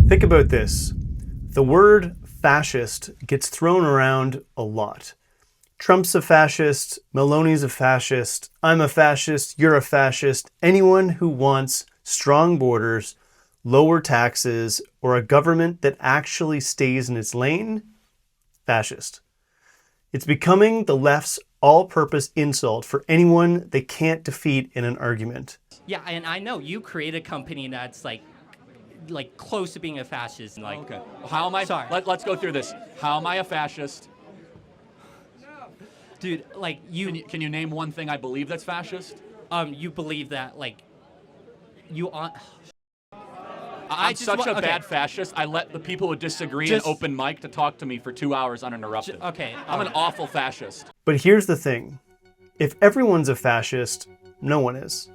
Think about this. The word fascist gets thrown around a lot. Trump's a fascist, Meloni's a fascist, I'm a fascist, you're a fascist. Anyone who wants strong borders, lower taxes, or a government that actually stays in its lane, fascist. It's becoming the left's all-purpose insult for anyone they can't defeat in an argument. Yeah, and I know you create a company that's like close to being a fascist. Okay. How am I? Sorry. Let's go through this. How am I a fascist? Dude, Can you name one thing I believe that's fascist? You believe that you are. I'm such a bad fascist. I let the people who disagree in open mic to talk to me for 2 hours uninterrupted. Okay. I'm an awful fascist. But here's the thing. If everyone's a fascist, no one is.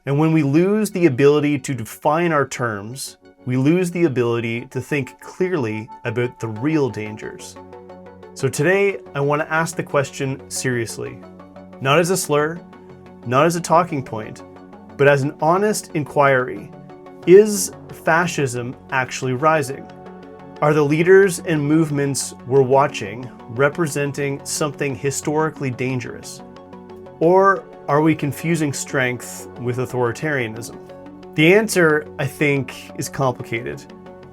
And when we lose the ability to define our terms, we lose the ability to think clearly about the real dangers. So today, I want to ask the question seriously. Not as a slur, not as a talking point, but as an honest inquiry. Is fascism actually rising? Are the leaders and movements we're watching representing something historically dangerous? Or are we confusing strength with authoritarianism? The answer, I think, is complicated.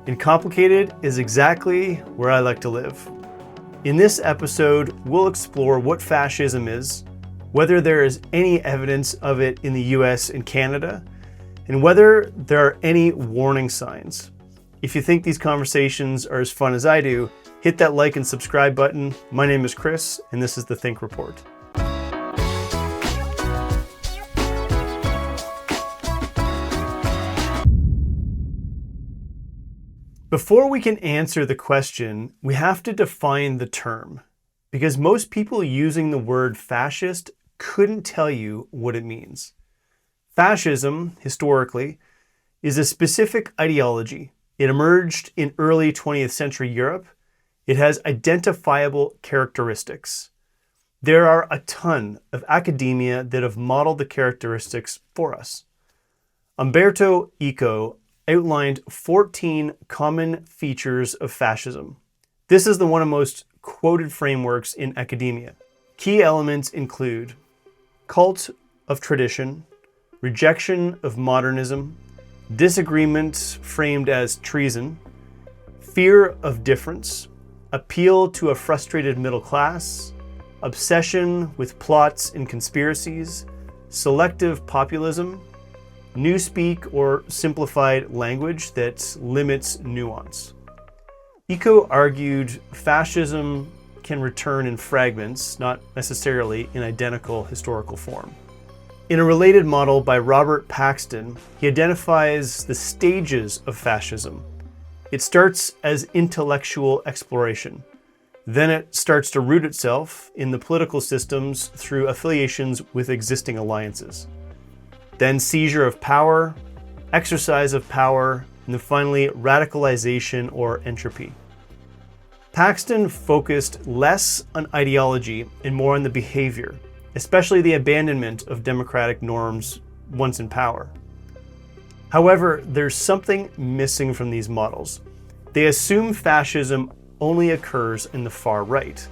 And complicated is exactly where I like to live. In this episode, we'll explore what fascism is, whether there is any evidence of it in the US and Canada, and whether there are any warning signs. If you think these conversations are as fun as I do, hit that like and subscribe button. My name is Chris, and this is the Think Report. Before we can answer the question, we have to define the term, because most people using the word fascist couldn't tell you what it means. Fascism, historically, is a specific ideology. It emerged in early 20th century Europe. It has identifiable characteristics. There are a ton of academia that have modeled the characteristics for us. Umberto Eco outlined 14 common features of fascism. This is one of the most quoted frameworks in academia. Key elements include cult of tradition, rejection of modernism, disagreement framed as treason, fear of difference, appeal to a frustrated middle class, obsession with plots and conspiracies, selective populism, newspeak or simplified language that limits nuance. Eco argued fascism can return in fragments, not necessarily in identical historical form. In a related model by Robert Paxton, he identifies the stages of fascism. It starts as intellectual exploration. Then it starts to root itself in the political systems through affiliations with existing alliances. Then seizure of power, exercise of power, and then finally radicalization or entropy. Paxton focused less on ideology and more on the behavior, especially the abandonment of democratic norms once in power. However, there's something missing from these models. They assume fascism only occurs in the far right.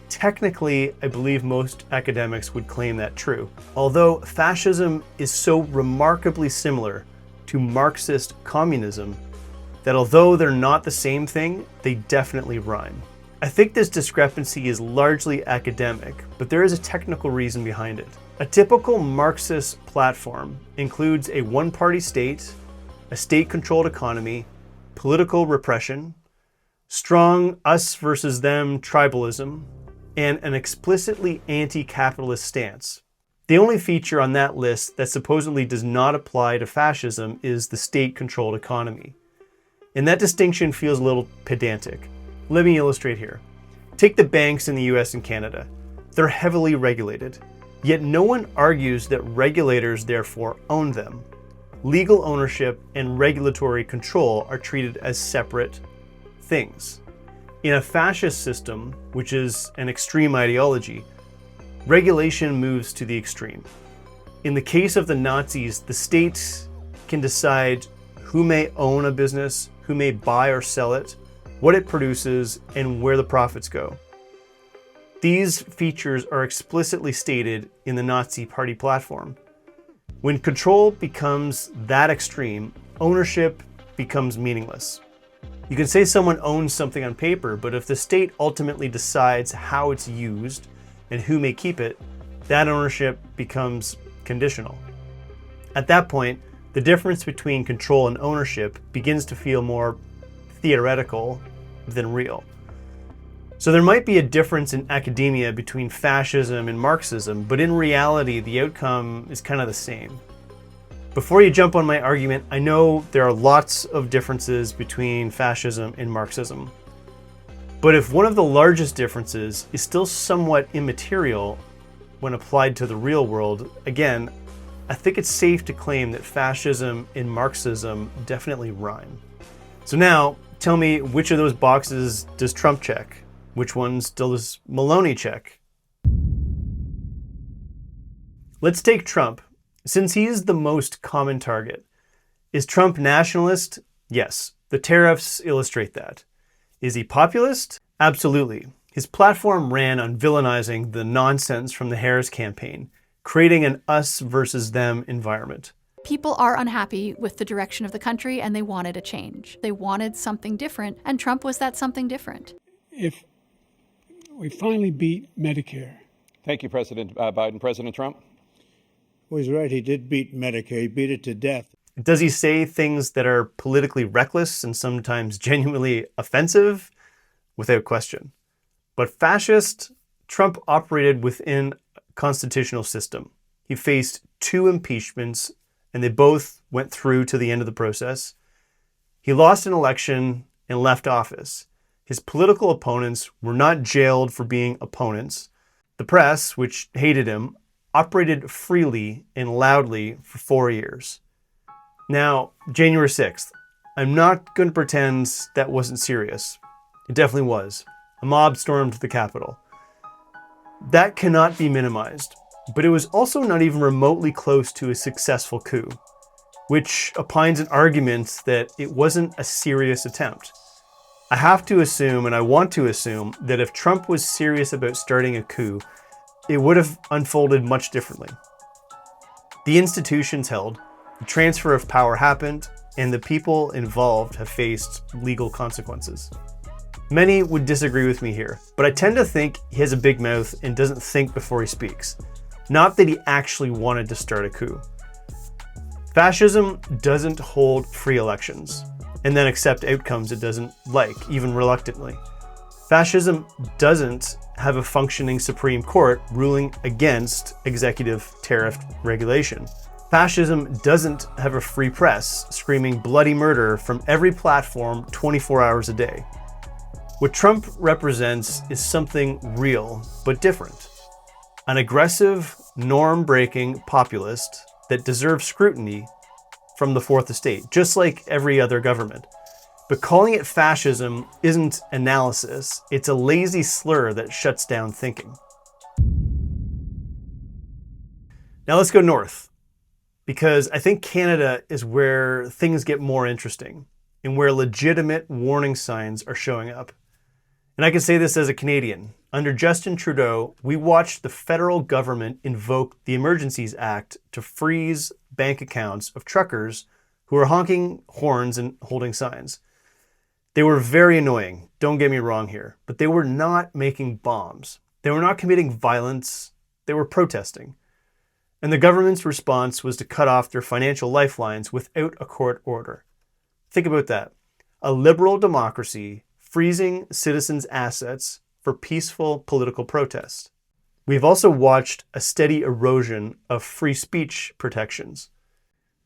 Technically, I believe most academics would claim that true, although fascism is so remarkably similar to Marxist communism that although they're not the same thing, they definitely rhyme. I think this discrepancy is largely academic, but there is a technical reason behind it. A typical Marxist platform includes a one-party state, a state-controlled economy, political repression, strong us versus them tribalism, and an explicitly anti-capitalist stance. The only feature on that list that supposedly does not apply to fascism is the state-controlled economy. And that distinction feels a little pedantic. Let me illustrate here. Take the banks in the US and Canada. They're heavily regulated, yet no one argues that regulators therefore own them. Legal ownership and regulatory control are treated as separate things. In a fascist system, which is an extreme ideology, regulation moves to the extreme. In the case of the Nazis, the state can decide who may own a business, who may buy or sell it, what it produces, and where the profits go. These features are explicitly stated in the Nazi Party platform. When control becomes that extreme, ownership becomes meaningless. You can say someone owns something on paper, but if the state ultimately decides how it's used and who may keep it, that ownership becomes conditional. At that point, the difference between control and ownership begins to feel more theoretical than real. So there might be a difference in academia between fascism and Marxism, but in reality, the outcome is kind of the same. Before you jump on my argument, I know there are lots of differences between fascism and Marxism. But if one of the largest differences is still somewhat immaterial when applied to the real world, again, I think it's safe to claim that fascism and Marxism definitely rhyme. So now, tell me, which of those boxes does Trump check? Which ones does Maloney check? Let's take Trump. Since he's the most common target, is Trump nationalist? Yes, the tariffs illustrate that. Is he populist? Absolutely. His platform ran on villainizing the nonsense from the Harris campaign, creating an us versus them environment. People are unhappy with the direction of the country and they wanted a change. They wanted something different, and Trump was that something different. If we finally beat Medicare. Thank you, President Biden. President Trump? Well, he's right. He did beat Medicare. He beat it to death. Does he say things that are politically reckless and sometimes genuinely offensive? Without question. But fascist, Trump operated within a constitutional system. He faced 2 impeachments, and they both went through to the end of the process. He lost an election and left office. His political opponents were not jailed for being opponents. The press, which hated him, operated freely and loudly for 4 years. Now, January 6th, I'm not going to pretend that wasn't serious. It definitely was. A mob stormed the Capitol. That cannot be minimized, but it was also not even remotely close to a successful coup, which opines an argument that it wasn't a serious attempt. I have to assume, and I want to assume, that if Trump was serious about starting a coup, it would have unfolded much differently. The institutions held, the transfer of power happened, and the people involved have faced legal consequences. Many would disagree with me here, but I tend to think he has a big mouth and doesn't think before he speaks. Not that he actually wanted to start a coup. Fascism doesn't hold free elections and then accept outcomes it doesn't like, even reluctantly. Fascism doesn't have a functioning Supreme Court ruling against executive tariff regulation. Fascism doesn't have a free press screaming bloody murder from every platform 24 hours a day. What Trump represents is something real but different. An aggressive, norm-breaking populist that deserves scrutiny from the Fourth Estate, just like every other government. But calling it fascism isn't analysis, it's a lazy slur that shuts down thinking. Now let's go north, because I think Canada is where things get more interesting and where legitimate warning signs are showing up. And I can say this as a Canadian. Under Justin Trudeau, we watched the federal government invoke the Emergencies Act to freeze bank accounts of truckers who were honking horns and holding signs. They were very annoying, don't get me wrong here, but they were not making bombs. They were not committing violence, they were protesting. And the government's response was to cut off their financial lifelines without a court order. Think about that. A liberal democracy freezing citizens' assets for peaceful political protest. We've also watched a steady erosion of free speech protections.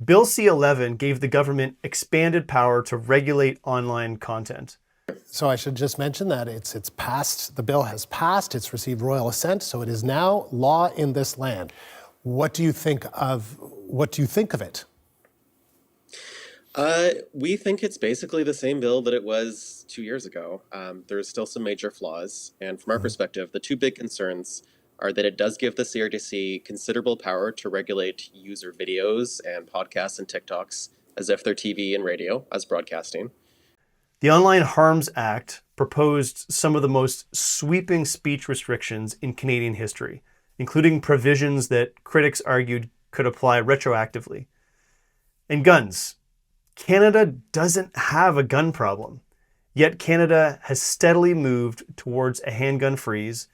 Bill C-11 gave the government expanded power to regulate online content. So I should just mention that it's passed, the bill has passed, it's received royal assent, so it is now law in this land. What do you think of it? We think it's basically the same bill that it was 2 years ago. There's still some major flaws. And from our perspective, the 2 big concerns are that it does give the CRTC considerable power to regulate user videos and podcasts and TikToks as if they're TV and radio as broadcasting. The Online Harms Act proposed some of the most sweeping speech restrictions in Canadian history, including provisions that critics argued could apply retroactively. And guns. Canada doesn't have a gun problem, yet Canada has steadily moved towards a handgun freeze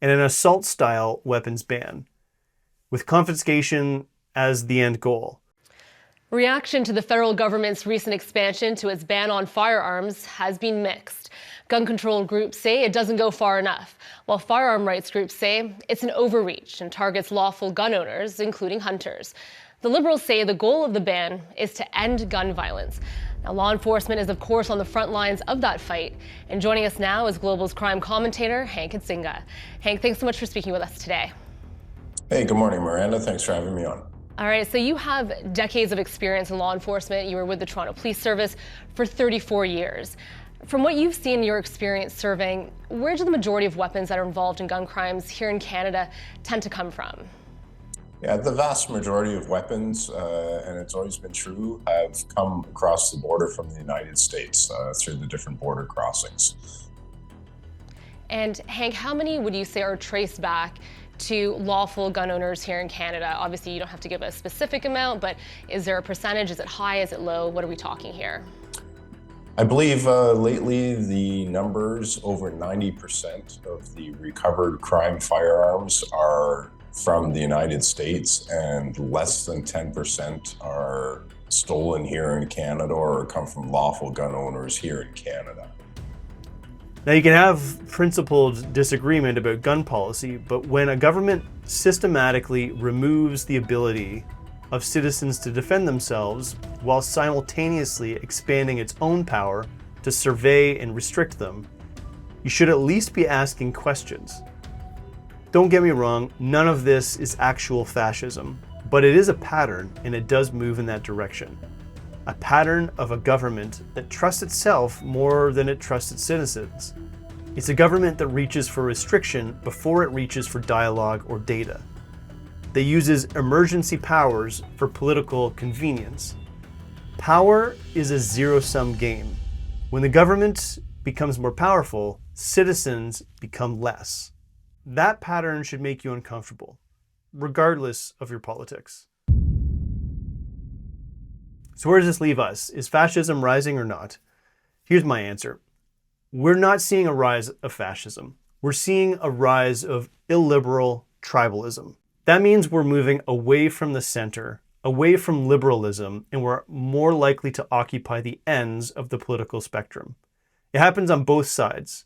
and an assault-style weapons ban, with confiscation as the end goal. Reaction to the federal government's recent expansion to its ban on firearms has been mixed. Gun control groups say it doesn't go far enough, while firearm rights groups say it's an overreach and targets lawful gun owners, including hunters. The Liberals say the goal of the ban is to end gun violence. Now, law enforcement is, of course, on the front lines of that fight. And joining us now is Global's crime commentator, Hank Nzinga. Hank, thanks so much for speaking with us today. Hey, good morning, Miranda. Thanks for having me on. All right, so you have decades of experience in law enforcement. You were with the Toronto Police Service for 34 years. From what you've seen in your experience serving, where do the majority of weapons that are involved in gun crimes here in Canada tend to come from? Yeah, the vast majority of weapons, and it's always been true, have come across the border from the United States through the different border crossings. And Hank, how many would you say are traced back to lawful gun owners here in Canada? Obviously, you don't have to give a specific amount, but is there a percentage? Is it high? Is it low? What are we talking here? I believe lately the numbers, over 90% of the recovered crime firearms are from the United States, and less than 10% are stolen here in Canada or come from lawful gun owners here in Canada. Now, you can have principled disagreement about gun policy, but when a government systematically removes the ability of citizens to defend themselves while simultaneously expanding its own power to survey and restrict them, you should at least be asking questions. Don't get me wrong, none of this is actual fascism, but it is a pattern and it does move in that direction. A pattern of a government that trusts itself more than it trusts its citizens. It's a government that reaches for restriction before it reaches for dialogue or data. That uses emergency powers for political convenience. Power is a zero-sum game. When the government becomes more powerful, citizens become less. That pattern should make you uncomfortable, regardless of your politics. So where does this leave us? Is fascism rising or not? Here's my answer. We're not seeing a rise of fascism. We're seeing a rise of illiberal tribalism. That means we're moving away from the center, away from liberalism, and we're more likely to occupy the ends of the political spectrum. It happens on both sides.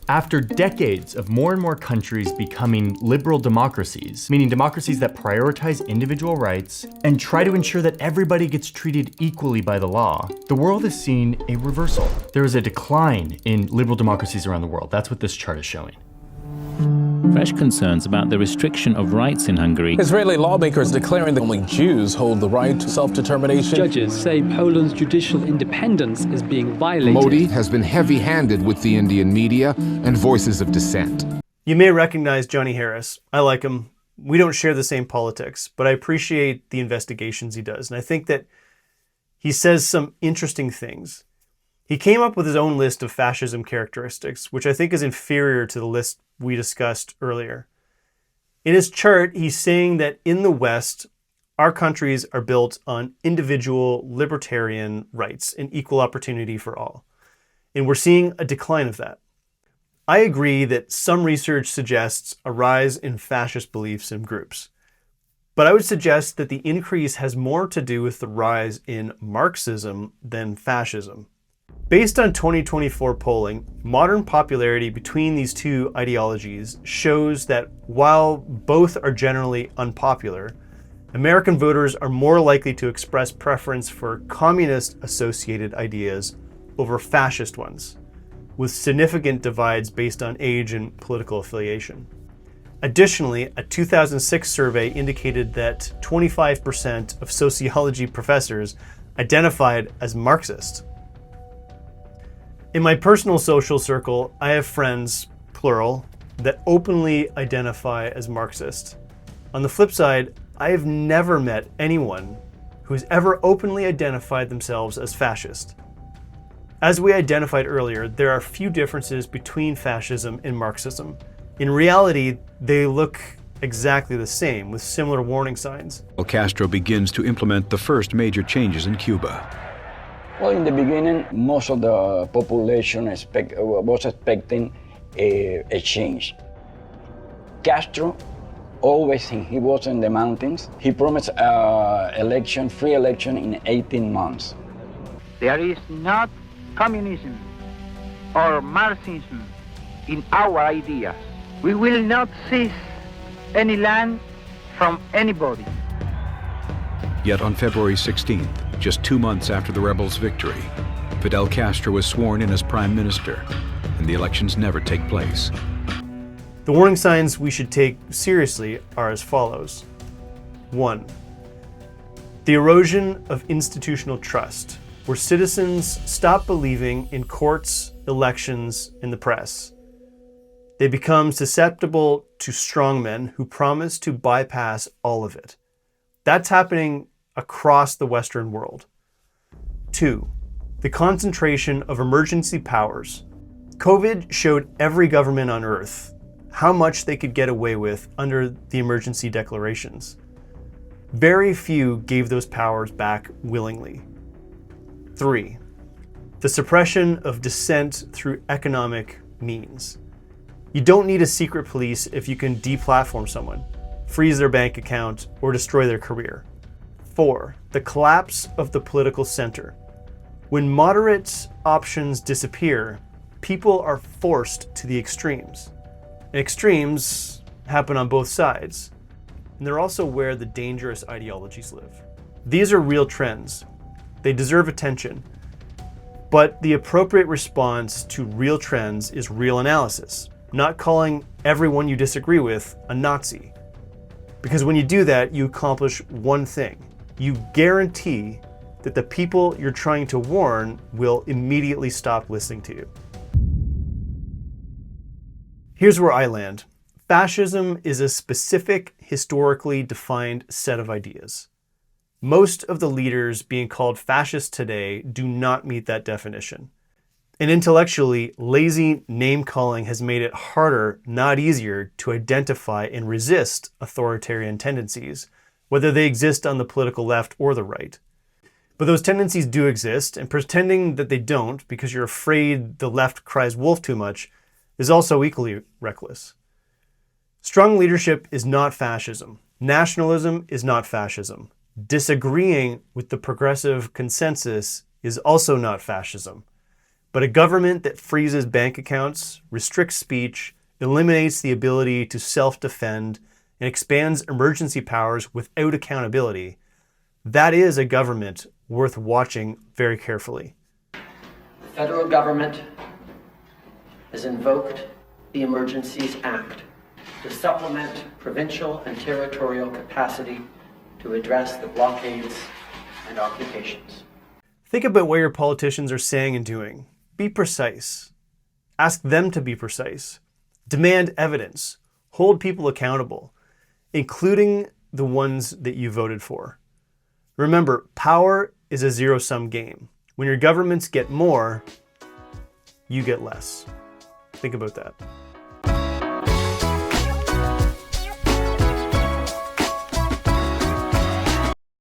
After decades of more and more countries becoming liberal democracies, meaning democracies that prioritize individual rights and try to ensure that everybody gets treated equally by the law, the world has seen a reversal. There is a decline in liberal democracies around the world. That's what this chart is showing. Fresh concerns about the restriction of rights in Hungary. Israeli lawmakers declaring that only Jews hold the right to self-determination. Judges say Poland's judicial independence is being violated. Modi has been heavy-handed with the Indian media and voices of dissent. You may recognize Johnny Harris. I like him. We don't share the same politics, but I appreciate the investigations he does. And I think that he says some interesting things. He came up with his own list of fascism characteristics, which I think is inferior to the list we discussed earlier. In his chart, he's saying that in the West, our countries are built on individual libertarian rights and equal opportunity for all. And we're seeing a decline of that. I agree that some research suggests a rise in fascist beliefs in groups. But I would suggest that the increase has more to do with the rise in Marxism than fascism. Based on 2024 polling, modern popularity between these two ideologies shows that while both are generally unpopular, American voters are more likely to express preference for communist-associated ideas over fascist ones, with significant divides based on age and political affiliation. Additionally, a 2006 survey indicated that 25% of sociology professors identified as Marxist. In my personal social circle, I have friends, plural, that openly identify as Marxist. On the flip side, I have never met anyone who has ever openly identified themselves as fascist. As we identified earlier, there are few differences between fascism and Marxism. In reality, they look exactly the same, with similar warning signs. Castro begins to implement the first major changes in Cuba. Well, in the beginning, most of the population was expecting a change. Castro, always when he was in the mountains, he promised free election in 18 months. There is not communism or Marxism in our ideas. We will not seize any land from anybody. Yet on February 16th, just 2 months after the rebels' victory, Fidel Castro was sworn in as prime minister, and the elections never take place. The warning signs we should take seriously are as follows. 1. The erosion of institutional trust, where citizens stop believing in courts, elections, and the press. They become susceptible to strongmen who promise to bypass all of it. That's happening across the Western world. 2. The concentration of emergency powers. COVID showed every government on Earth how much they could get away with under the emergency declarations. Very few gave those powers back willingly. 3. The suppression of dissent through economic means. You don't need a secret police if you can deplatform someone, freeze their bank account, or destroy their career. 4. The collapse of the political center. When moderate options disappear, people are forced to the extremes. And extremes happen on both sides, and they're also where the dangerous ideologies live. These are real trends. They deserve attention. But the appropriate response to real trends is real analysis, not calling everyone you disagree with a Nazi. Because when you do that, you accomplish one thing. You guarantee that the people you're trying to warn will immediately stop listening to you. Here's where I land. Fascism is a specific, historically defined set of ideas. Most of the leaders being called fascist today do not meet that definition. And intellectually, lazy name-calling has made it harder, not easier, to identify and resist authoritarian tendencies, whether they exist on the political left or the right. But those tendencies do exist, and pretending that they don't because you're afraid the left cries wolf too much is also equally reckless. Strong leadership is not fascism. Nationalism is not fascism. Disagreeing with the progressive consensus is also not fascism. But a government that freezes bank accounts, restricts speech, eliminates the ability to self-defend, and expands emergency powers without accountability, that is a government worth watching very carefully. The federal government has invoked the Emergencies Act to supplement provincial and territorial capacity to address the blockades and occupations. Think about what your politicians are saying and doing. Be precise. Ask them to be precise. Demand evidence. Hold people accountable, including the ones that you voted for. Remember, power is a zero-sum game. When your governments get more, you get less. Think about that.